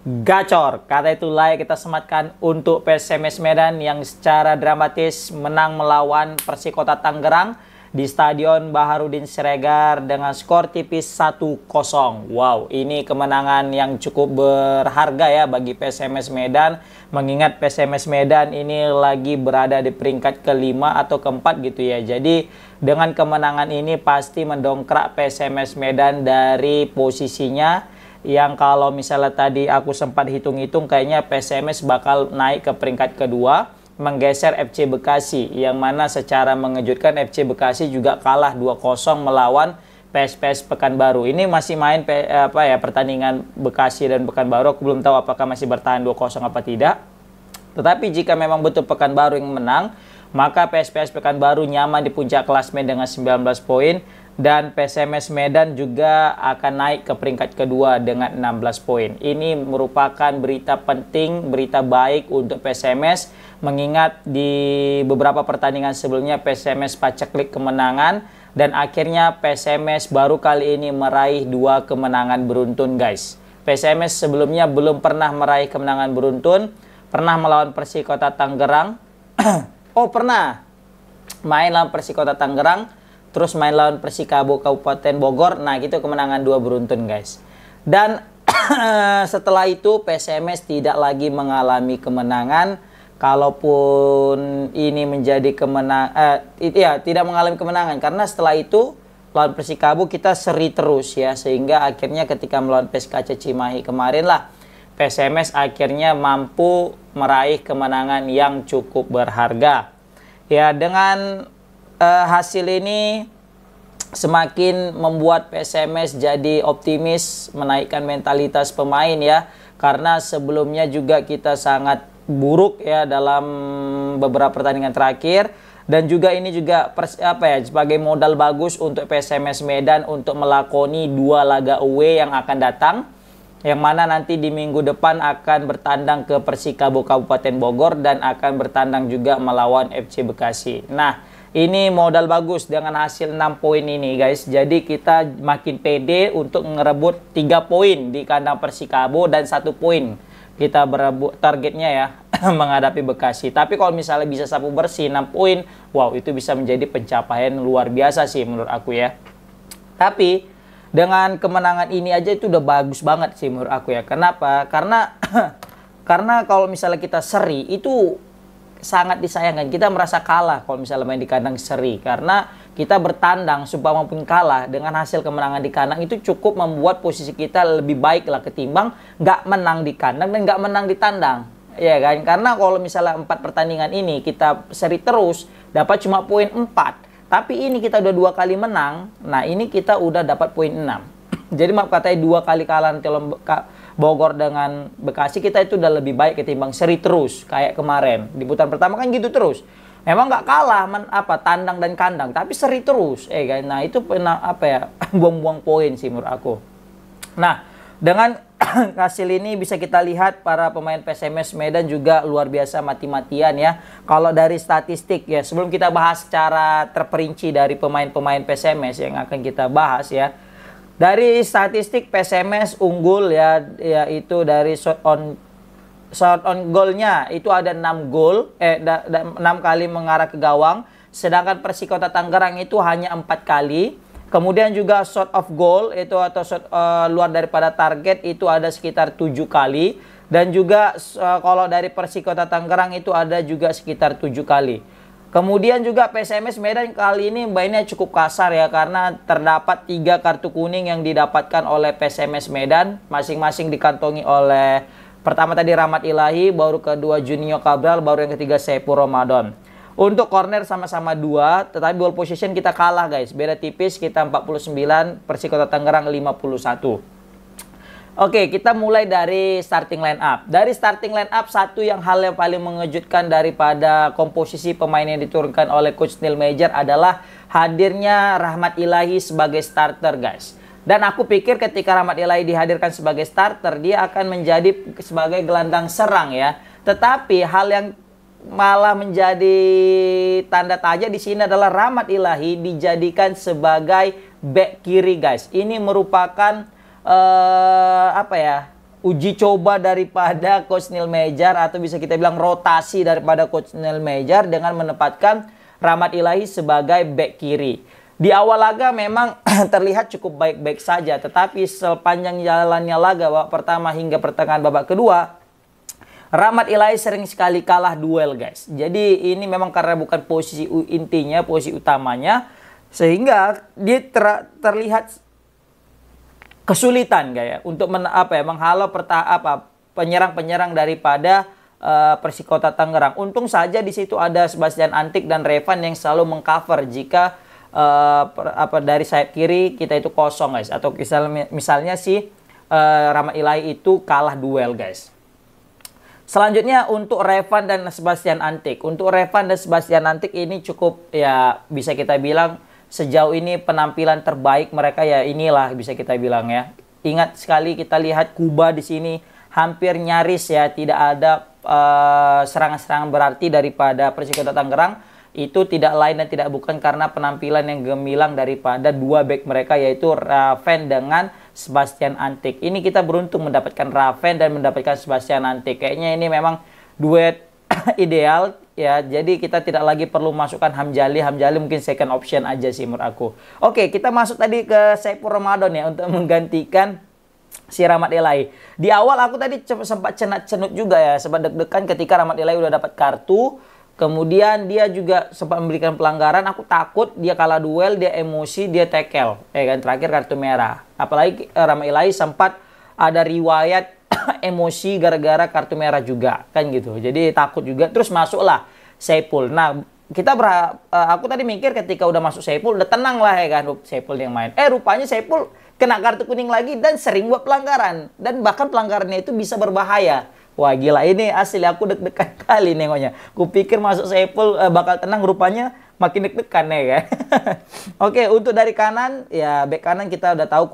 Gacor, kata itu layak kita sematkan untuk PSMS Medan yang secara dramatis menang melawan Persikota Tangerang di Stadion Baharudin Siregar dengan skor tipis 1-0. Wow, ini kemenangan yang cukup berharga ya bagi PSMS Medan, mengingat PSMS Medan ini lagi berada di peringkat kelima atau keempat gitu ya. Jadi dengan kemenangan ini pasti mendongkrak PSMS Medan dari posisinya yang kalau misalnya tadi aku sempat hitung-hitung kayaknya PSMS bakal naik ke peringkat kedua, menggeser FC Bekasi, yang mana secara mengejutkan FC Bekasi juga kalah 2-0 melawan PSPS Pekanbaru. Ini masih main pertandingan Bekasi dan Pekanbaru, aku belum tahu apakah masih bertahan 2-0 apa tidak. Tetapi jika memang betul Pekanbaru yang menang, maka PSPS Pekanbaru nyaman di puncak klasmen dengan 19 poin. Dan PSMS Medan juga akan naik ke peringkat kedua dengan 16 poin. Ini merupakan berita penting, berita baik untuk PSMS, mengingat di beberapa pertandingan sebelumnya PSMS paceklik kemenangan, dan akhirnya PSMS baru kali ini meraih 2 kemenangan beruntun guys. PSMS sebelumnya belum pernah meraih kemenangan beruntun, pernah melawan Persikota Tangerang, oh pernah main lawan Persikota Tangerang, terus main lawan Persikabo Kabupaten Bogor. Nah, gitu kemenangan 2 beruntun, guys. Dan setelah itu PSMS tidak lagi mengalami kemenangan. Kalaupun ini menjadi tidak mengalami kemenangan karena setelah itu lawan Persikabo kita seri terus ya, sehingga akhirnya ketika melawan PSKC Cimahi kemarin lah PSMS akhirnya mampu meraih kemenangan yang cukup berharga. Ya, dengan hasil ini semakin membuat PSMS jadi optimis, menaikkan mentalitas pemain ya, karena sebelumnya juga kita sangat buruk ya dalam beberapa pertandingan terakhir, dan juga ini juga sebagai modal bagus untuk PSMS Medan untuk melakoni 2 laga away yang akan datang, yang mana nanti di minggu depan akan bertandang ke Persikabo Kabupaten Bogor dan akan bertandang juga melawan FC Bekasi. Nah, ini modal bagus dengan hasil 6 poin ini guys. Jadi kita makin pede untuk ngerebut 3 poin di kandang Persikabo dan 1 poin kita berebut targetnya ya menghadapi Bekasi. Tapi kalau misalnya bisa sapu bersih 6 poin, wow, itu bisa menjadi pencapaian luar biasa sih menurut aku ya. Tapi dengan kemenangan ini aja itu udah bagus banget sih menurut aku ya. Kenapa? Karena kalau misalnya kita seri itu sangat disayangkan. Kita merasa kalah kalau misalnya main di kandang seri, karena kita bertandang supaya maupun kalah dengan hasil kemenangan di kandang itu cukup membuat posisi kita lebih baik lah ketimbang nggak menang di kandang dan nggak menang di tandang, ya kan? Karena kalau misalnya 4 pertandingan ini kita seri terus dapat cuma poin 4, tapi ini kita udah 2 kali menang, nah ini kita udah dapat poin 6. Jadi maaf katanya 2 kali kalah Bogor dengan Bekasi, kita itu udah lebih baik ketimbang seri terus kayak kemarin di putaran pertama kan gitu terus. Memang nggak kalah tandang dan kandang, tapi seri terus, kan? Nah itu buang-buang poin sih menurut aku. Nah, dengan hasil ini bisa kita lihat para pemain PSMS Medan juga luar biasa mati-matian ya. Kalau dari statistik ya, sebelum kita bahas secara terperinci dari pemain-pemain PSMS yang akan kita bahas ya. Dari statistik PSMS unggul ya, yaitu dari shot on goalnya itu ada 6 gol, 6 kali mengarah ke gawang, sedangkan Persikota Tangerang itu hanya 4 kali. Kemudian juga shot off goal itu atau shot luar daripada target itu ada sekitar 7 kali, dan juga kalau dari Persikota Tangerang itu ada juga sekitar 7 kali. Kemudian juga PSMS Medan kali ini mainnya cukup kasar ya, karena terdapat 3 kartu kuning yang didapatkan oleh PSMS Medan, masing-masing dikantongi oleh pertama tadi Rahmat Ilahi, baru kedua Juninho Cabral, baru yang ketiga Saiful Ramadan. Untuk corner sama-sama 2, tetapi ball position kita kalah guys, beda tipis, kita 49, Persikota Tangerang 51. Oke, kita mulai dari starting line up. Dari starting line up, hal yang paling mengejutkan daripada komposisi pemain yang diturunkan oleh Coach Neil Major adalah hadirnya Rahmat Ilahi sebagai starter, guys. Dan aku pikir ketika Rahmat Ilahi dihadirkan sebagai starter, dia akan menjadi sebagai gelandang serang ya. Tetapi hal yang malah menjadi tanda tanya di sini adalah Rahmat Ilahi dijadikan sebagai back kiri, guys. Ini merupakan uji coba daripada Coach Neil Meijer, atau bisa kita bilang rotasi daripada Coach Neil Meijer dengan menempatkan Rahmat Ilahi sebagai bek kiri. Di awal laga memang terlihat cukup baik-baik saja, tetapi sepanjang jalannya laga babak pertama hingga pertengahan babak kedua, Rahmat Ilahi sering sekali kalah duel, guys. Jadi ini memang karena bukan posisi intinya, posisi utamanya, sehingga dia terlihat kesulitan kayak untuk menghalau penyerang-penyerang daripada Persikota Tangerang. Untung saja di situ ada Sebastian Antik dan Revan yang selalu mengcover jika dari sayap kiri kita itu kosong, guys, atau misalnya si Rahmat Ilahi itu kalah duel, guys. Selanjutnya untuk Revan dan Sebastian Antik. Untuk Revan dan Sebastian Antik ini cukup, ya bisa kita bilang sejauh ini penampilan terbaik mereka, ya inilah bisa kita bilang ya. Ingat sekali kita lihat Kuba di sini hampir nyaris ya tidak ada serangan-serangan berarti daripada Persikota Tangerang. Itu tidak lain dan tidak bukan karena penampilan yang gemilang daripada dua bek mereka, yaitu Raven dengan Sebastian Antik. Ini kita beruntung mendapatkan Raven dan mendapatkan Sebastian Antik. Kayaknya ini memang duet ideal ya. Jadi kita tidak lagi perlu masukkan Hamjali. Hamjali mungkin second option aja sih menurut aku. Oke, kita masuk tadi ke Saiful Ramadan ya untuk menggantikan si Rahmat Ilahi. Di awal aku tadi sempat cenut juga ya, sempat deg-degan ketika Rahmat Ilahi udah dapat kartu. Kemudian dia juga sempat memberikan pelanggaran. Aku takut dia kalah duel, dia emosi, dia tackle. Kan terakhir kartu merah. Apalagi Rahmat Ilahi sempat ada riwayat emosi gara-gara kartu merah juga, kan gitu. Jadi takut juga. Terus masuklah Saiful. Nah, aku tadi mikir ketika udah masuk Saiful udah tenang lah ya kan, Saiful yang main. Rupanya Saiful kena kartu kuning lagi dan sering buat pelanggaran, dan bahkan pelanggarannya itu bisa berbahaya. Wah gila, ini asli aku deg-degan kali nengoknya. Kupikir masuk Saiful bakal tenang, rupanya makin deg-degan ya kan. Oke, untuk dari kanan ya, bek kanan kita udah tahu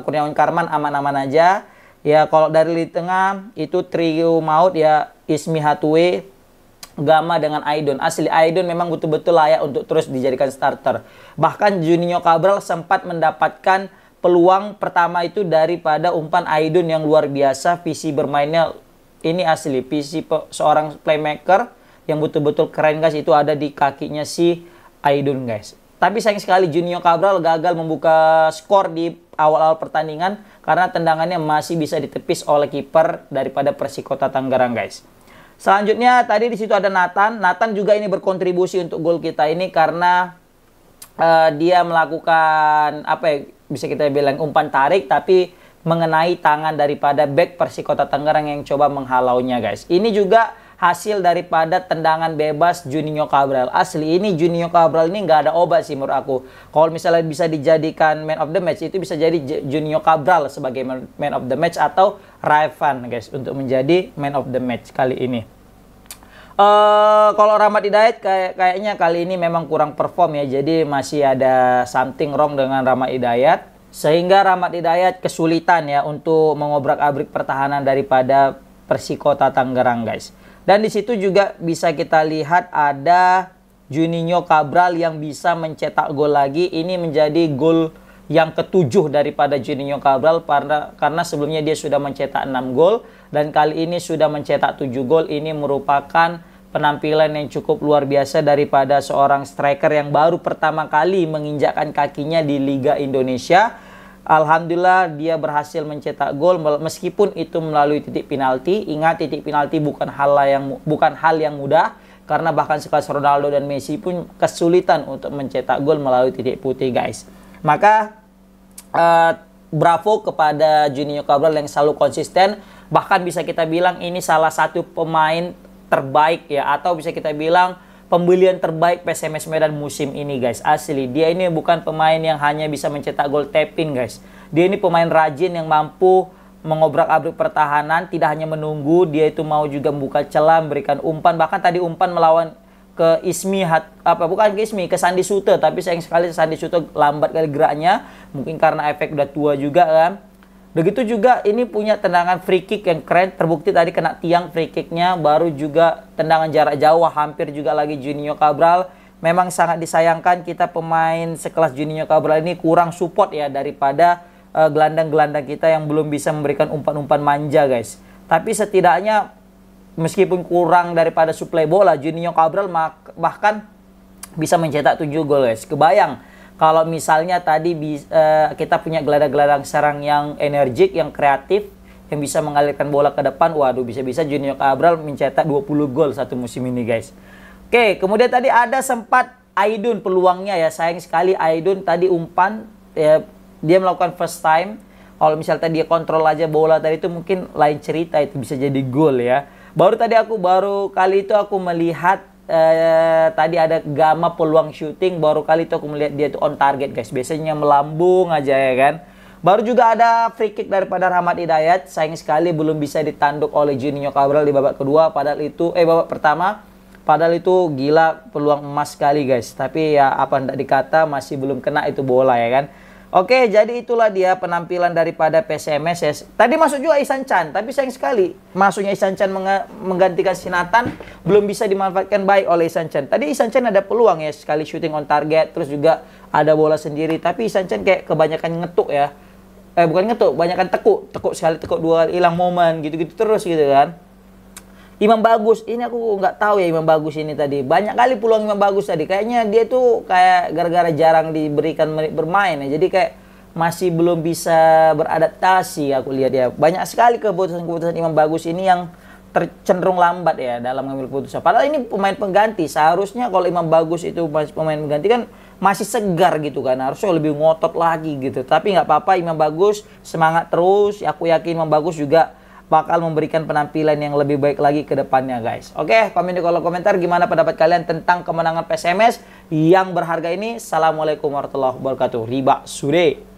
Kurniawan Karman aman-aman aja. Ya kalau dari di tengah itu trio maut ya, Ismi Hatwe, Gama dengan Aidon. Asli Aidon memang betul-betul layak untuk terus dijadikan starter. Bahkan Juninho Cabral sempat mendapatkan peluang pertama itu daripada umpan Aidon yang luar biasa. Visi bermainnya ini asli, visi seorang playmaker yang betul-betul keren, guys, itu ada di kakinya si Aidon, guys. Tapi sayang sekali Juninho Cabral gagal membuka skor di awal-awal pertandingan karena tendangannya masih bisa ditepis oleh kiper daripada Persikota Tangerang, guys. Selanjutnya tadi di situ ada Nathan. Nathan juga ini berkontribusi untuk gol kita ini karena dia melakukan bisa kita bilang umpan tarik tapi mengenai tangan daripada bek Persikota Tangerang yang coba menghalaunya, guys. Ini juga hasil daripada tendangan bebas Juninho Cabral. Asli ini Juninho Cabral ini nggak ada obat sih menurut aku. Kalau misalnya bisa dijadikan man of the match, itu bisa jadi Juninho Cabral sebagai man of the match atau Raven, guys, untuk menjadi man of the match kali ini. Kalau Rahmat Hidayat kayaknya kali ini memang kurang perform ya. Jadi masih ada something wrong dengan Rahmat Hidayat, sehingga Rahmat Hidayat kesulitan ya untuk mengobrak-abrik pertahanan daripada Persikota Tangerang, guys. Dan di situ juga bisa kita lihat ada Juninho Cabral yang bisa mencetak gol lagi. Ini menjadi gol yang ke-7 daripada Juninho Cabral karena sebelumnya dia sudah mencetak 6 gol dan kali ini sudah mencetak 7 gol. Ini merupakan penampilan yang cukup luar biasa daripada seorang striker yang baru pertama kali menginjakkan kakinya di Liga Indonesia. Alhamdulillah dia berhasil mencetak gol meskipun itu melalui titik penalti. Ingat, titik penalti bukan hal yang mudah karena bahkan sekelas Ronaldo dan Messi pun kesulitan untuk mencetak gol melalui titik putih, guys. Maka bravo kepada Juninho Cabral yang selalu konsisten. Bahkan bisa kita bilang ini salah satu pemain terbaik ya, atau bisa kita bilang pembelian terbaik PSMS Medan musim ini, guys. Asli dia ini bukan pemain yang hanya bisa mencetak gol tap-in, guys. Dia ini pemain rajin yang mampu mengobrak-abrik pertahanan, tidak hanya menunggu, dia itu mau juga membuka celah, memberikan umpan. Bahkan tadi umpan melawan ke ke Sandi Sute, tapi sayang sekali Sandi Sute lambat kali geraknya, mungkin karena efek udah tua juga kan. Begitu juga ini punya tendangan free kick yang keren, terbukti tadi kena tiang free kicknya, baru juga tendangan jarak jauh hampir juga lagi Juninho Cabral. Memang sangat disayangkan kita pemain sekelas Juninho Cabral ini kurang support ya daripada gelandang-gelandang kita yang belum bisa memberikan umpan-umpan manja, guys. Tapi setidaknya meskipun kurang daripada suplai bola, Juninho Cabral bahkan bisa mencetak 7 gol, guys. Kebayang kalau misalnya tadi kita punya gelandang-gelandang serang yang energik, yang kreatif, yang bisa mengalirkan bola ke depan, waduh, bisa-bisa Juninho Cabral mencetak 20 gol satu musim ini, guys. Oke, kemudian tadi ada sempat Aidun peluangnya ya, sayang sekali Aidun tadi umpan ya, dia melakukan first time. Kalau misalnya tadi dia kontrol aja bola tadi itu mungkin lain cerita, itu bisa jadi gol ya. Baru kali itu aku melihat tadi ada gamma peluang shooting, baru kali itu aku melihat dia itu on target, guys. Biasanya melambung aja ya kan. Baru juga ada free kick daripada Rahmat Hidayat, sayang sekali belum bisa ditanduk oleh Juninho Cabral di babak kedua, babak pertama. Padahal itu gila peluang emas sekali, guys. Tapi ya apa ndak dikata, masih belum kena itu bola ya kan. Oke, jadi itulah dia penampilan daripada PSMS ya. Tadi masuk juga Ihsan Chan, tapi sayang sekali masuknya Ihsan Chan menggantikan Sinathan belum bisa dimanfaatkan baik oleh Ihsan Chan. Tadi Ihsan Chan ada peluang ya, sekali shooting on target, terus juga ada bola sendiri, tapi Ihsan Chan kayak kebanyakan ngetuk ya. Bukan ngetuk, banyakan tekuk sekali, tekuk dua kali, hilang momen gitu-gitu terus gitu kan. Imam Bagus, ini aku nggak tahu ya Imam Bagus ini tadi. Banyak kali peluang Imam Bagus tadi. Kayaknya dia tuh kayak gara-gara jarang diberikan menit bermain ya. Jadi kayak masih belum bisa beradaptasi aku lihat ya. Banyak sekali keputusan-keputusan Imam Bagus ini yang cenderung lambat ya dalam mengambil keputusan. Padahal ini pemain pengganti. Seharusnya kalau Imam Bagus itu pemain pengganti kan masih segar gitu kan. Harusnya lebih ngotot lagi gitu. Tapi nggak apa-apa, Imam Bagus semangat terus. Aku yakin Imam Bagus juga bakal memberikan penampilan yang lebih baik lagi ke depannya, guys. Oke, komen di kolom komentar gimana pendapat kalian tentang kemenangan PSMS yang berharga ini. Assalamualaikum warahmatullahi wabarakatuh. Riba Sude.